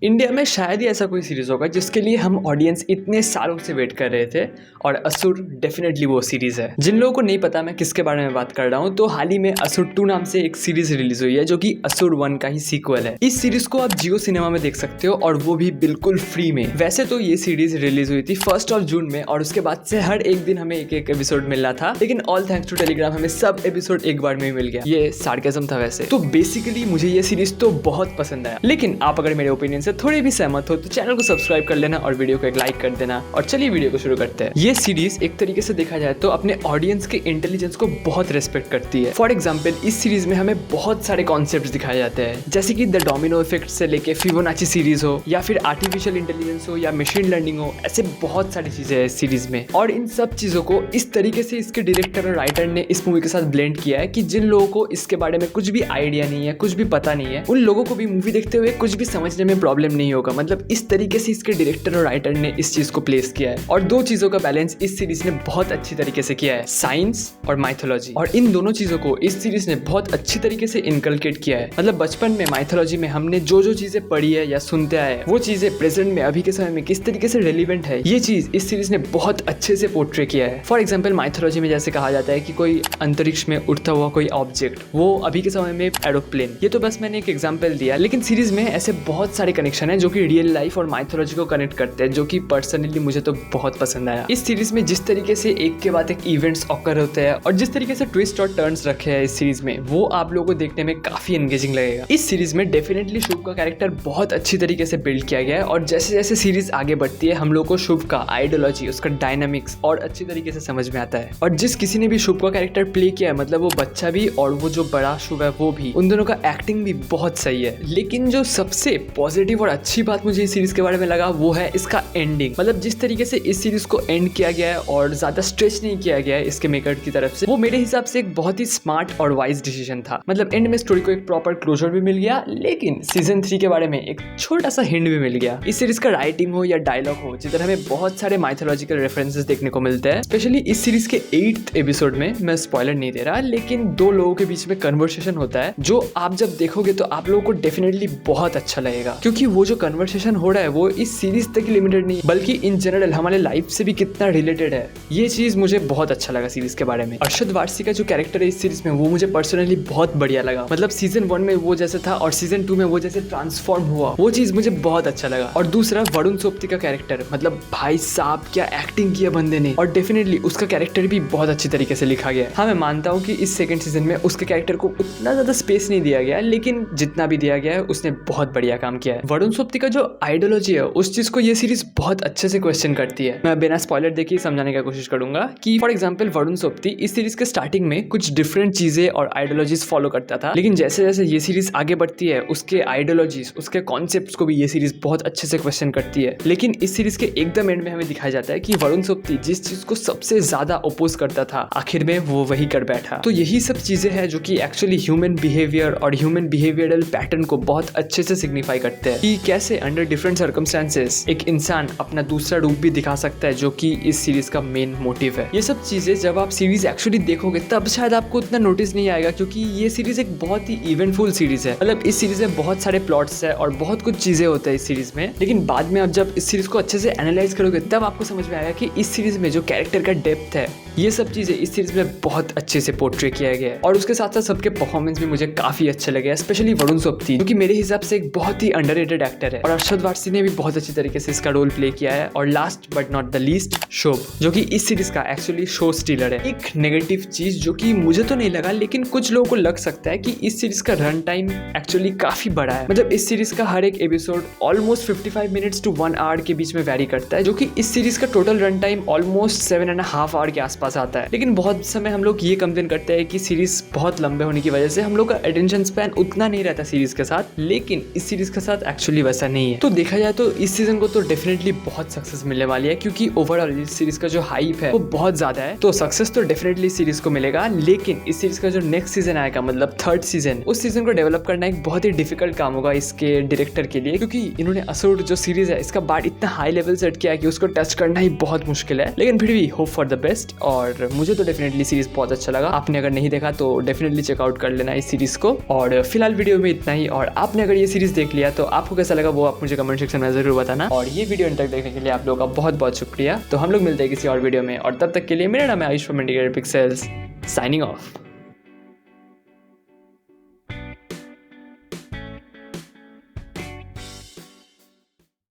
India में शायद ही ऐसा कोई सीरीज होगा जिसके लिए हम ऑडियंस इतने सालों से वेट कर रहे थे और असुर डेफिनेटली वो सीरीज है। जिन लोगों को नहीं पता मैं किसके बारे में बात कर रहा हूँ, तो हाल ही में असुर 2 नाम से एक सीरीज रिलीज हुई है जो कि असुर 1 का ही सीक्वल है। इस सीरीज को आप जियो सिनेमा में देख सकते हो और वो भी बिल्कुल फ्री में। वैसे तो ये सीरीज रिलीज हुई थी 1 जून में और उसके बाद से हर एक दिन हमें एक एपिसोड मिल रहा था, लेकिन ऑल थैंक्स टू टेलीग्राम हमें सब एपिसोड एक बार में ही मिल गया। ये सार्केज्म था वैसे। तो बेसिकली मुझे ये सीरीज तो बहुत पसंद आया, लेकिन आप अगर मेरे ओपिनियन से थोड़े भी सहमत हो तो चैनल को सब्सक्राइब कर लेना और वीडियो को एक लाइक कर देना। और चलिए वीडियो को शुरू करते हैं। ये सीरीज एक तरीके से देखा जाए तो अपने ऑडियंस के इंटेलिजेंस को बहुत रेस्पेक्ट करती है। फॉर एग्जांपल इस सीरीज में हमें बहुत सारे कॉन्सेप्ट्स दिखाए जाते हैं, जैसे कि द डोमिनो इफेक्ट से लेके फिबोनाची सीरीज हो या फिर आर्टिफिशियल इंटेलिजेंस हो या मशीन लर्निंग हो। ऐसे बहुत सारी चीजें हैं इस सीरीज में और इन सब चीजों को इस तरीके से इसके डायरेक्टर और राइटर ने इस मूवी के साथ ब्लेंड किया है कि जिन लोगों को इसके बारे में कुछ भी आइडिया नहीं है, कुछ भी पता नहीं है, उन लोगों को भी मूवी देखते हुए कुछ भी समझने में प्रॉब्लम नहीं होगा। मतलब इस तरीके से इसके डायरेक्टर और राइटर ने इस चीज को प्लेस किया है और दो चीजों का बैलेंस इस सीरीज ने बहुत अच्छी तरीके से किया है, साइंस और माइथोलॉजी। और इन दोनों चीजों को इस सीरीज ने बहुत अच्छी तरीके से इनकलकेट किया है। मतलब बचपन में माइथोलॉजी में हमने जो जो चीजें पढ़ी है या सुनते आए हैं, वो चीजें प्रेजेंट में अभी के समय में किस तरीके से रेलिवेंट है, ये चीज इस सीरीज ने बहुत अच्छे से पोर्ट्रे किया है। फॉर एग्जाम्पल माइथोलॉजी में जैसे कहा जाता है कि कोई अंतरिक्ष में उड़ता हुआ कोई ऑब्जेक्ट, वो अभी के समय में एरोप्लेन। ये तो बस मैंने एक एग्जाम्पल दिया, लेकिन सीरीज में ऐसे बहुत सारे कनेक्शन है जो कि रियल लाइफ और माइथोलॉजी को कनेक्ट करते हैं, जो कि पर्सनली मुझे तो बहुत पसंद आया। इस सीरीज में जिस तरीके से एक के बाद एक इवेंट्स ऑकर होते हैं और जिस तरीके से ट्विस्ट और टर्न्स रखे हैं इस सीरीज में, वो आप लोगों को देखने में काफी एंगेजिंग लगेगा। इस सीरीज में डेफिनेटली शुभ का कैरेक्टर बहुत अच्छी तरीके से बिल्ड किया गया है और जैसे जैसे सीरीज आगे बढ़ती है हम लोग को शुभ का आइडियोलॉजी, उसका डायनामिक्स और अच्छी तरीके से समझ में आता है। और जिस किसी ने भी शुभ का कैरेक्टर प्ले किया है, मतलब वो बच्चा भी और वो जो बड़ा शुभ है वो भी, उन दोनों का एक्टिंग भी बहुत सही है। लेकिन जो सबसे पॉजिटिव और अच्छी बात मुझे इस सीरीज के बारे में लगा वो है इसका एंडिंग। मतलब जिस तरीके से इस सीरीज को एंड किया गया है और ज्यादा स्ट्रेच नहीं किया गया है इसके मेकर की तरफ से, वो मेरे हिसाब से एक बहुत ही स्मार्ट और वाइज डिसीजन था। मतलब एंड में स्टोरी को एक प्रॉपर क्लोजर भी मिल गया, लेकिन सीजन 3 के बारे में एक छोटा सा हिंट भी मिल गया। इस सीरीज का राइटिंग हो या डायलॉग हो, जिधर हमें बहुत सारे माइथोलॉजिकल रेफरेंसेस देखने को मिलते हैं। स्पेशली इस सीरीज के 8th एपिसोड में, मैं स्पॉइलर नहीं दे रहा, लेकिन दो लोगों के बीच में कन्वर्सेशन होता है जो आप जब देखोगे तो आप लोगों को डेफिनेटली बहुत अच्छा लगेगा, क्योंकि वो जो कन्वर्सेशन हो रहा है वो इस सीरीज तक लिमिटेड नहीं बल्कि इन जनरल हमारे लाइफ से भी कितना रिलेटेड है। ये चीज मुझे बहुत अच्छा लगा सीरीज के बारे में। अरशद वारसी का जो कैरेक्टर है इस सीरीज में, वो मुझे पर्सनली बहुत बढ़िया लगा। मतलब सीजन 1 में वो जैसे था और सीजन 2 में वो जैसे ट्रांसफॉर्म हुआ, वो चीज मुझे बहुत अच्छा लगा। और दूसरा वरुण सोपती का कैरेक्टर, मतलब भाई साहब क्या एक्टिंग किया बंदे ने, और डेफिनेटली उसका कैरेक्टर भी बहुत अच्छी तरीके से लिखा गया है। हाँ, मैं मानता हूँ कि इस सेकंड सीजन में उसके कैरेक्टर को उतना ज्यादा स्पेस नहीं दिया गया, लेकिन जितना भी दिया गया है उसने बहुत बढ़िया काम किया है। वरुण सोपती का जो आइडियोलॉजी है उस चीज को ये सीरीज बहुत अच्छे से क्वेश्चन करती है। मैं बिना स्पॉइलर देके समझाने की कोशिश करूंगा कि फॉर एग्जांपल वरुण सोपती इस सीरीज के स्टार्टिंग में कुछ डिफरेंट चीजें और आइडियोलॉजीज फॉलो करता था, लेकिन जैसे जैसे ये सीरीज आगे बढ़ती है उसके आइडियोलॉजीज, उसके कॉन्सेप्ट्स को भी ये सीरीज बहुत अच्छे से क्वेश्चन करती है। लेकिन इस सीरीज के एकदम एंड में हमें दिखाया जाता है कि वरुण सोपती जिस चीज को सबसे ज्यादा अपोज करता था, आखिर में वो वही कर बैठा। तो यही सब चीजें हैं जो कि एक्चुअली ह्यूमन बिहेवियर और ह्यूमन बिहेवियरल पैटर्न को बहुत अच्छे से सिग्निफाई करते हैं कि कैसे अंडर डिफरेंट सर्कमस्टेंसेस एक इंसान अपना दूसरा रूप भी दिखा सकता है, जो कि इस सीरीज का मेन मोटिव है। ये सब चीजें जब आप सीरीज एक्चुअली देखोगे तब शायद आपको उतना नोटिस नहीं आएगा, क्योंकि ये सीरीज एक बहुत ही इवेंटफुल सीरीज है। मतलब इस सीरीज में बहुत सारे प्लॉट्स है और बहुत कुछ चीजें होते हैं इस सीरीज में, लेकिन बाद में आप जब इस सीरीज को अच्छे से एनालाइज करोगे तब आपको समझ में आएगा कि इस सीरीज में जो कैरेक्टर का डेप्थ है, ये सब चीजें इस सीरीज में बहुत अच्छे से पोर्ट्रे किया गया है। और उसके साथ साथ सबके परफॉर्मेंस भी मुझे काफी अच्छे लगे, स्पेशली वरुण सोपती, जो कि मेरे हिसाब से एक बहुत ही अंडररेटेड एक्टर है। और अरशद वारसी ने भी बहुत अच्छी तरीके से इसका रोल प्ले किया है। और last but not the least, शोभ, जो कि इस सीरीज का एक्चुअली शो स्टीलर है। एक नेगेटिव चीज जो कि मुझे तो नहीं लगा, लेकिन कुछ लोगों को लग सकता है कि इस सीरीज का रन टाइम एक्चुअली काफी बड़ा है। मतलब इस सीरीज का हर एक episode almost 55 minutes to 1 hour के बीच में वैरी करता है, जो कि इस सीरीज का total run time almost 7.5 hour के आसपास आता है। लेकिन बहुत समय हम लोग ये कंप्लेन करते हैं कि सीरीज बहुत लंबे होने की वजह से हम लोग का अटेंशन स्पैन उतना नहीं रहता सीरीज के साथ, लेकिन इस सीरीज के साथ एक्चुअली वैसा नहीं है। तो देखा जाए तो इस सीजन को तो डेफिनेटली बहुत सक्सेस मिलने वाली है, क्योंकि ओवरऑल इस सीरीज का जो हाइप है वो बहुत ज्यादा है। तो सक्सेस तो डेफिनेटली सीरीज को मिलेगा, लेकिन इस सीरीज का जो नेक्स्ट सीजन आएगा, मतलब 3rd सीजन, उस सीजन को डेवलप करना एक बहुत ही डिफिकल्ट काम होगा इसके डायरेक्टर के लिए, क्योंकि इन्होंने असुर जो सीरीज है इसका बार इतना हाई लेवल सेट किया है कि उसको टच करना ही बहुत मुश्किल है। लेकिन फिर भी होप फॉर द बेस्ट। और मुझे तो डेफिनेटली सीरीज बहुत अच्छा लगा। आपने अगर नहीं देखा तो डेफिनेटली चेकआउट कर लेना इस सीरीज को। और फिलहाल वीडियो में इतना ही। और आपने अगर ये सीरीज देख लिया तो आपको आपको कैसा लगा वो आप मुझे कमेंट सेक्शन में जरूर बताना। और ये वीडियो इन तक देखने के लिए आप लोगों का बहुत बहुत शुक्रिया। तो हम लोग मिलते हैं किसी और वीडियो में, और तब तक के लिए मेरा नाम है Ayush from integrated pixels, signing off.